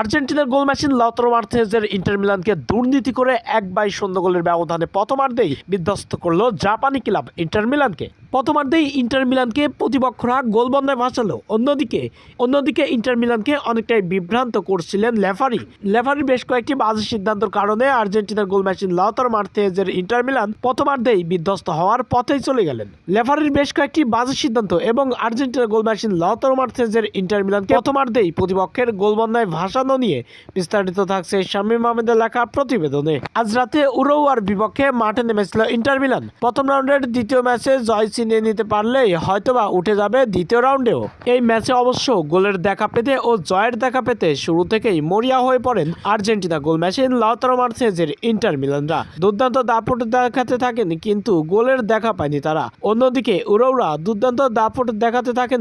আর্জেন্টিনার goal machine Lautaro মার্তিনেজের inter মিলানকে দুর্নীতি করে 1/0 গোলের ব্যবধানে প্রথমার্ধেই বিধ্বস্ত করলো জাপানি ক্লাব ইন্টার মিলানকে। প্রথমার্ধেই ইন্টার মিলানকে প্রতিপক্ষরা গোলবন্ধায় ভাসালো। অন্যদিকে ইন্টার মিলানকে অনেকটাই বিভ্রান্ত করছিলেন লেফারির বেশ কয়েকটি বাজে সিদ্ধান্তের কারণে আর্জেন্টিনার গোল মেশিন লাউতারো মার্তিনেজের ইন্টার মিলান প্রথমার্ধেই বিধ্বস্ত হওয়ার পথেই চলে গেলেন। লেফারির বেশ কয়েকটি বাজে সিদ্ধান্ত এবং আর্জেন্টিনার গোল মেশিন লাউতারো মার্তিনেজের ইন্টার মিলানকে প্রথমার্ধেই প্রতিপক্ষের গোলবন্ধায় ভাসানো নিয়ে বিস্তারিত থাকছে শামীম আহমেদের লেখা প্রতিবেদনে। আজ রাতে উরুগুয়ের বিপক্ষে মাঠে নেমেছিল ইন্টার মিলান। প্রথম রাউন্ডের দ্বিতীয় ম্যাচে জয় ছিনিয়ে নিতে পারলেই হয়তোবা উঠে যাবে দ্বিতীয় রাউন্ডেও। এই ম্যাচে অবশ্য গোলের দেখা পেতে ও জয়ের দেখা পেতে শুরু থেকেই মরিয়া হয়ে পড়েন আর্জেন্টিনা গোল মেশিন লাউতারো মার্তিনেজের ইন্টার মিলানরা। দুর্দান্ত দাপট দেখাতে থাকেন কিন্তু গোলের দেখা পায়নি তারা। অন্যদিকে উরুগুয়েরা দুর্দান্ত দাপট দেখাতে থাকেন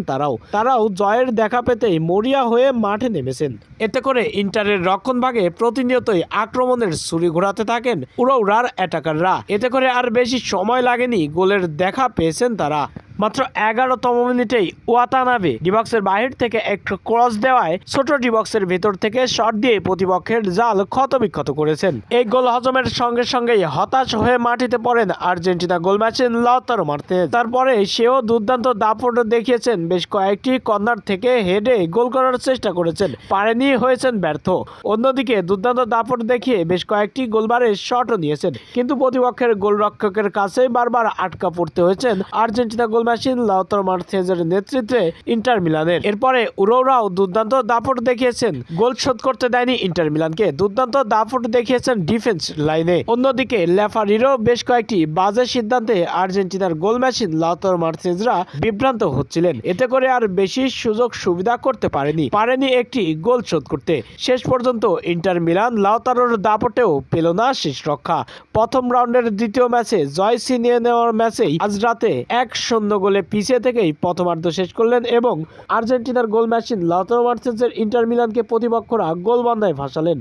তারাও জয়ের দেখা পেতেই মরিয়া হয়ে মাঠে নেমেছেন। এতে করে ইন্টারের রক্ষণভাগে প্রতিনিয়তই আক্রমণের ছুরি ঘোরাতে থাকেন উরুগুয়ের অ্যাটাকাররা। এতে করে আর বেশি সময় লাগেনি, গোলের দেখা পেয়েছেন তারা। মাত্র 11তম মিনিটেই ওয়াতানাবে ডিবক্সের বাহির থেকে একটু ক্রস দেওয়ায় ছোট ডিবক্সের ভেতর থেকে শট দিয়ে প্রতিপক্ষের জাল ক্ষতবিক্ষত করেছেন। এই গোল হজমের সঙ্গে সঙ্গেই হতাশ হয়ে মাটিতে পড়েন Argentina goal machine Lautaro Martinez. তারপরে সেও দুর্দান্ত দাপট দেখিয়েছেন, বেশ কয়েকটি কর্নার থেকে হেডে গোল করার চেষ্টা করেছেন, পারেনি, হয়েছেন ব্যর্থ। অন্যদিকে দুর্দান্ত দাপট দেখিয়ে বেশ কয়েকটি গোলবারের শটও নিয়েছেন, কিন্তু প্রতিপক্ষের গোলরক্ষকের কাছে বারবার আটকা পড়তে হয়েছেন আর্জেন্টিনা গোল মেশিন লাউতারো মার্তিনেজের নেতৃত্বে ইন্টার মিলানের। এরপরে উরুগুয়েরাও দুর্দান্ত দাপট দেখিয়েছেন, গোল শোধ করতে দেয়নি ইন্টার মিলানকে, দুর্দান্ত দাপট দেখিয়েছেন ডিফেন্স লাইনে। অন্যদিকে লেফারিরও বেশ কয়েকটি বাজে সিদ্ধান্তে আর্জেন্টিনার গোল মেশিন লাউতারো মার্তিনেজরা বিভ্রান্ত হচ্ছিলেন। এতে করে আর বেশি সুযোগ সুবিধা করতে পারেনি একটি গোল শোধ করতে। শেষ পর্যন্ত ইন্টার মিলান লাউতারোর দাপটেও পেল না শেষ রক্ষা। প্রথম রাউন্ডের দ্বিতীয় ম্যাচে জয় ছিনিয়ে নেওয়ার ম্যাচেই আজ রাতে 1-0 গোলে পিছিয়ে থেকেই প্রথমার্ধ শেষ করলেন এবং আর্জেন্টিনার গোল মেশিন লাউতারো মার্তিনেজের ইন্টার মিলানকে প্রতিপক্ষরা গোলবন্ধায় ভাসালেন।